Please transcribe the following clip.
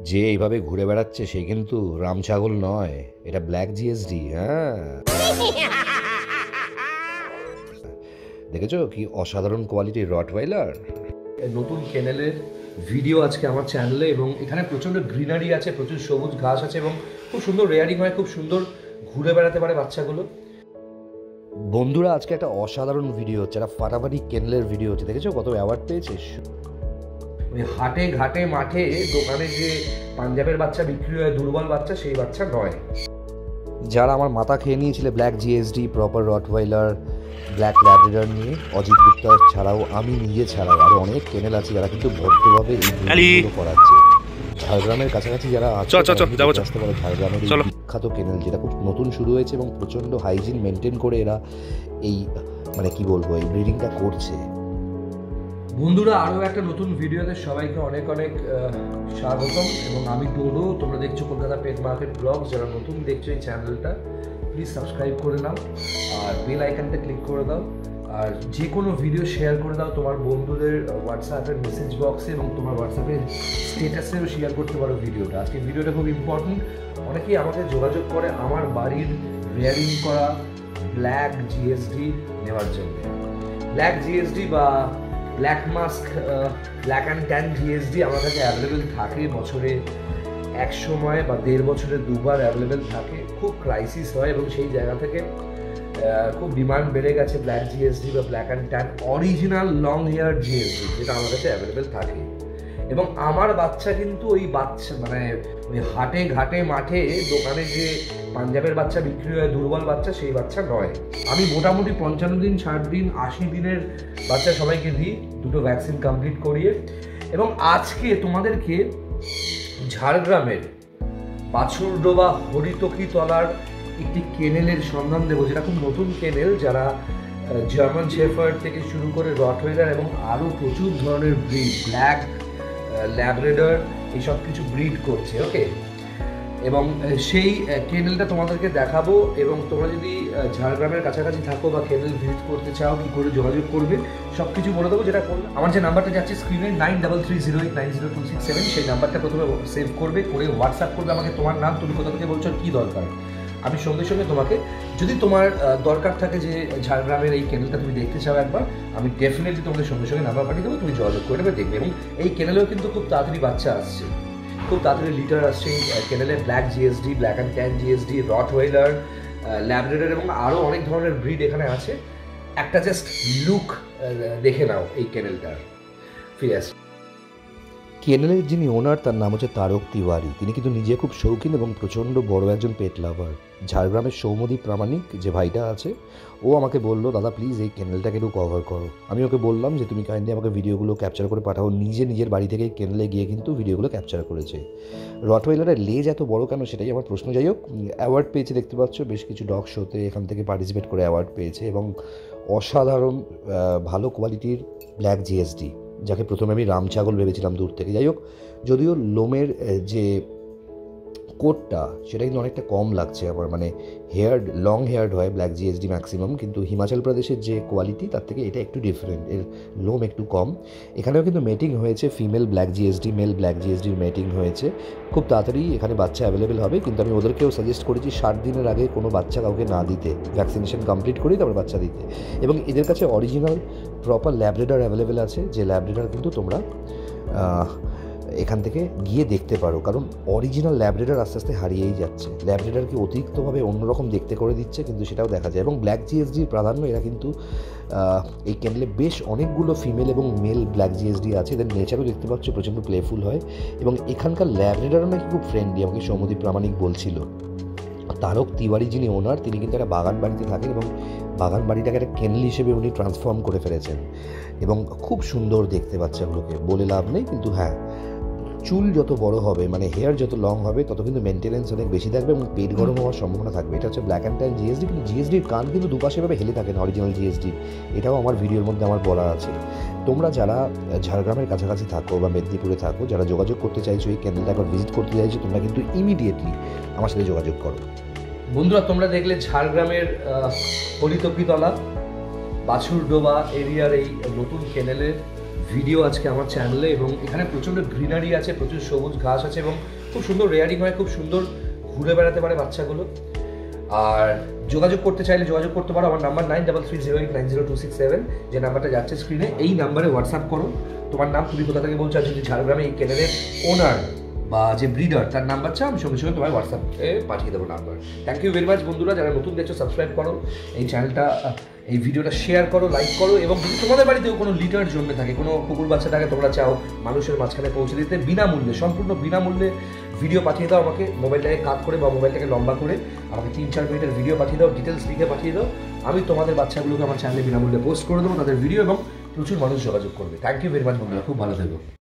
যে এইভাবে ঘুরে বেড়াচ্ছে সে কিন্তু রাম ছাগল নয়, এটা ব্ল্যাক জিএসডি। হ্যাঁ, দেখেছো কি অসাধারণ কোয়ালিটির রটওয়াইলার। নতুন কেনেলের ভিডিও আজকে আমার চ্যানেলে, এবং এখানে প্রচণ্ড গ্রিনারি আছে, প্রচুর সবুজ ঘাস আছে এবং খুব সুন্দর রেয়ারিং হয়, খুব সুন্দর ঘুরে বেড়াতে পারে বাচ্চাগুলো। বন্ধুরা, আজকে একটা অসাধারণ ভিডিও হচ্ছে, একটা ফাটাফাটি কেনেলের ভিডিও হচ্ছে। দেখেছো কত অ্যাওয়ার্ড পেয়েছে? ওই হাটে ঘাটে মাঠে দোকানে যে পাঞ্জাবের বাচ্চা বিক্রি হয়, দুর্বল বাচ্চা, সেই বাচ্চা নয়। যারা আমার মাথা খেয়ে নিয়েছিল black GSD, proper rottweiler, black labrador নিয়ে, অজিত গুপ্তা ছাড়াও, আমি নিজে ছাড়াও আরও অনেক কেনেল আছে যারা কিন্তু ভদ্রভাবে এই ভিডিওগুলো করাচ্ছে। ঝাড়গ্রামের কাছাকাছি যারা আছে আসতে পারো। ঝাড়গ্রামের এই বিখ্যাত কেনেল, যেটা খুব নতুন শুরু হয়েছে এবং প্রচণ্ড হাইজিন মেনটেন করে এরা এই মানে কি বলবো এই ব্রিডিংটা করছে। বন্ধুরা, আরও একটা নতুন ভিডিওতে সবাইকে অনেক অনেক স্বাগতম, এবং আমি ডোডো। তোমরা দেখছো কলকাতা পেট মার্কেট ব্লগস। যারা নতুন দেখছো এই চ্যানেলটা, প্লিজ সাবস্ক্রাইব করে নাও আর বেল আইকনটা ক্লিক করে দাও, আর যে কোনো ভিডিও শেয়ার করে দাও তোমার বন্ধুদের হোয়াটসঅ্যাপের মেসেজ বক্সে, এবং তোমার হোয়াটসঅ্যাপের স্টেটাসেও শেয়ার করতে পারো ভিডিওটা। আজকে ভিডিওটা খুব ইম্পর্টেন্ট। অনেকেই আমাকে যোগাযোগ করে আমার বাড়ির রেয়ারিং করা ব্ল্যাক জিএসডি নেওয়ার জন্য। ব্ল্যাক জিএসডি বা black mask, black and tan GSD আমার কাছে অ্যাভেলেবেল থাকে বছরে এক সময় বা 1.5 বছরে 2বার অ্যাভেলেবেল থাকে। খুব ক্রাইসিস হয় এবং সেই জায়গা থেকে খুব ডিমান্ড বেড়ে গেছে ব্ল্যাক জিএসডি বা black and tan original long hair GSD, যেটা আমার কাছে অ্যাভেলেবেল থাকে। এবং আমার বাচ্চা কিন্তু ওই বাচ্চা মানে ওই হাটে ঘাটে মাঠে দোকানে যে পাঞ্জাবের বাচ্চা বিক্রি হয়, দুর্বল বাচ্চা, সেই বাচ্চা নয়। আমি মোটামুটি 55 দিন, 60 দিন, 80 দিনের বাচ্চা সবাইকে দিই, 2টো ভ্যাকসিন কমপ্লিট করিয়ে। এবং আজকে তোমাদেরকে ঝাড়গ্রামের বাছুরডোবা হরিতকি তলার একটি কেনেলের সন্ধান দেবো, যেটা খুব নতুন কেনেল, যারা জার্মান শেফার্ড থেকে শুরু করে রটওয়েলার এবং আরও প্রচুর ধরনের ব্রিড, ব্ল্যাক ল্যাব্রাডর, এইসব কিছু ব্রিড করছে। ওকে, এবং সেই কেনেলটা তোমাদেরকে দেখাবো। এবং তোমরা যদি ঝাড়গ্রামের কাছাকাছি থাকো বা কেনেল ভিজিট করতে চাও, কী করে যোগাযোগ করবে সব কিছু বলে দেবো। যেটা করবে, আমার যে নাম্বারটা যাচ্ছে স্ক্রিনে 9330890267, সেই নাম্বারটা প্রথমে সেভ করবে, করে হোয়াটসঅ্যাপ করবে আমাকে তোমার নাম, তুমি কোথা থেকে বলছো, কী দরকার। আমি সঙ্গে সঙ্গে তোমাকে, যদি তোমার দরকার থাকে যে ঝাড়গ্রামের এই কেনেলটা তুমি দেখতে চাও একবার, আমি ডেফিনেটলি তোমাকে সঙ্গে সঙ্গে নাম্বার পাঠিয়ে দেবো, তুমি যোগাযোগ করে নেবে, দেখবে। এবং এই কেনেলেও কিন্তু খুব তাড়াতাড়ি বাচ্চা আসছে, খুব তাড়াতাড়ি লিটার আসছে কেনেলে। Black GSD, black and tan GSD, rottweiler, labrador এবং আরও অনেক ধরনের ব্রিড এখানে আছে। একটা জাস্ট লুক দেখে নাও এই কেনেলটার। ফিরে আসি। কেনেলের যিনি ওনার, তার নাম হচ্ছে তারক তিওয়ারি। তিনি কিন্তু নিজে খুব শৌখিন এবং প্রচণ্ড বড় একজন পেট লাভার। ঝাড়গ্রামের সৌমদীপ প্রামাণিক যে ভাইটা আছে, ও আমাকে বললো, দাদা প্লিজ এই কেনেলটাকে একটু কভার করো। আমি ওকে বললাম যে তুমি কাইন্ডলি আমাকে ভিডিওগুলো ক্যাপচার করে পাঠাও। নিজের বাড়ি থেকে কেনেলে গিয়ে কিন্তু ভিডিওগুলো ক্যাপচার করেছে। রটওয়েলারের লেজ এত বড় কেন, সেটাই আমার প্রশ্ন। যাই হোক, অ্যাওয়ার্ড পেয়েছে, দেখতে পাচ্ছ বেশ কিছু ডগ শোতে এখান থেকে পার্টিসিপেট করে অ্যাওয়ার্ড পেয়েছে, এবং অসাধারণ ভালো কোয়ালিটির ব্ল্যাক জিএসডি, যাকে প্রথমে আমি রাম ছাগল ভেবেছিলাম দূর থেকে। যাই হোক, যদিও লোমের যে কোটটা সেটা কিন্তু অনেকটা কম লাগছে আমার, মানে হেয়ার্ড, লং হেয়ার্ড হয় ব্ল্যাক জিএসডি ম্যাক্সিমাম, কিন্তু হিমাচল প্রদেশের যে কোয়ালিটি তার থেকে এটা একটু ডিফারেন্ট, এর লোম একটু কম। এখানেও কিন্তু মেটিং হয়েছে, female black GSD, male black জিএসডির মেটিং হয়েছে। খুব তাড়াতাড়ি এখানে বাচ্চা অ্যাভেলেবেল হবে, কিন্তু আমি ওদেরকেও সাজেস্ট করেছি 60 দিনের আগে কোনো বাচ্চা কাউকে না দিতে, ভ্যাকসিনেশন কমপ্লিট করেই তারপর বাচ্চা দিতে। এবং এদের কাছে অরিজিনাল প্রপার ল্যাব্রাডর অ্যাভেলেবেল আছে, যে ল্যাব্রাডর কিন্তু তোমরা এখান থেকে গিয়ে দেখতে পারো, কারণ অরিজিনাল ল্যাব্রাডর আস্তে আস্তে হারিয়েই যাচ্ছে। ল্যাব্রাডরকে অতিরিক্তভাবে অন্যরকম দেখতে করে দিচ্ছে, কিন্তু সেটাও দেখা যায়। এবং ব্ল্যাক জিএসডির প্রাধান্য, এরা কিন্তু এই কেনেলে বেশ অনেকগুলো ফিমেল এবং মেল ব্ল্যাক জিএসডি আছে। এদের নেচারও দেখতে পাচ্ছ প্রচণ্ড প্লেফুল হয়, এবং এখানকার ল্যাব্রাডরও নাকি খুব ফ্রেন্ডলি, আমাকে সৌমদীপ প্রামাণিক বলছিল। তারক তিওয়ারি যিনি ওনার, তিনি কিন্তু একটা বাগান বাড়িতে থাকেন, এবং বাগান বাড়িটাকে একটা কেনেল হিসেবে উনি ট্রান্সফর্ম করে ফেলেছেন, এবং খুব সুন্দর দেখতে বাচ্চাগুলোকে, বলে লাভ নেই। কিন্তু হ্যাঁ, চুল যত বড় হবে, মানে হেয়ার যত লং হবে, তত কিন্তু মেনটেন্যান্স অনেক বেশি থাকবে এবং পেট গরম হওয়ার সম্ভাবনা থাকবে। এটা হচ্ছে ব্ল্যাক অ্যান্ড ট্যান জিএসডি, কিন্তু জিএসডির কান কিন্তু দুপাশে ভাবে হেলে থাকে না অরিজিনাল জিএসডি, এটাও আমার ভিডিওর মধ্যে আমার বলা আছে। তোমরা যারা ঝাড়গ্রামের কাছাকাছি থাকো বা মেদিনীপুরে থাকো, যারা যোগাযোগ করতে চাইছো, এই কেনেলটা একবার ভিজিট করতে চাইছো, তোমরা কিন্তু ইমিডিয়েটলি আমার সাথে যোগাযোগ করো। বন্ধুরা, তোমরা দেখলে ঝাড়গ্রামের হরিতকিতলা বাছুরডোবা এরিয়ার এই নতুন কেনেলের ভিডিও আজকে আমার চ্যানেলে, এবং এখানে প্রচণ্ড গ্রিনারি আছে, প্রচুর সবুজ ঘাস আছে এবং খুব সুন্দর রেয়ারিং হয়, খুব সুন্দর ঘুরে বেড়াতে পারে বাচ্চাগুলো। আর যোগাযোগ করতে চাইলে যোগাযোগ করতে পারো। আমার নাম্বার 9330890267, যে নাম্বারটা যাচ্ছে স্ক্রিনে, এই নাম্বারে হোয়াটসঅ্যাপ করো তোমার নাম, তুমি কোথা থেকে বলছো, আর যদি ঝাড়গ্রামে এই কেনেলের ওনার বা যে ব্রিডার তার নাম্বার চাও, আমি সঙ্গে সঙ্গে তোমার হোয়াটসঅ্যাপে পাঠিয়ে দেবো number. Thank you very much বন্ধুরা, যারা নতুন দেখছো সাবস্ক্রাইব করো, এই চ্যানেলটা, এই ভিডিওটা শেয়ার করো, লাইক করো, এবং যদি তোমাদের বাড়িতেও কোনো লিটার জন্মে থাকে, কোনো কুকুর বাচ্চাটাকে তোমরা চাও মানুষের মাঝখানে পৌঁছে দিতে বিনামূল্যে, সম্পূর্ণ বিনামূল্যে ভিডিও পাঠিয়ে দাও আমাকে, মোবাইলটাকে কাট করে বা মোবাইলটাকে লম্বা করে আমাকে 3-4 মিনিটের ভিডিও পাঠিয়ে দাও, ডিটেলস লিখে পাঠিয়ে দাও। আমি তোমাদের বাচ্চাগুলোকে আমার চ্যানেলে বিনামূল্যে পোস্ট করে দেবো তাদের ভিডিও, এবং প্রচুর মানুষ যোগাযোগ করবে। থ্যাংক ইউ ভেরি মাচ বন্ধুরা, খুব ভালো থেকো।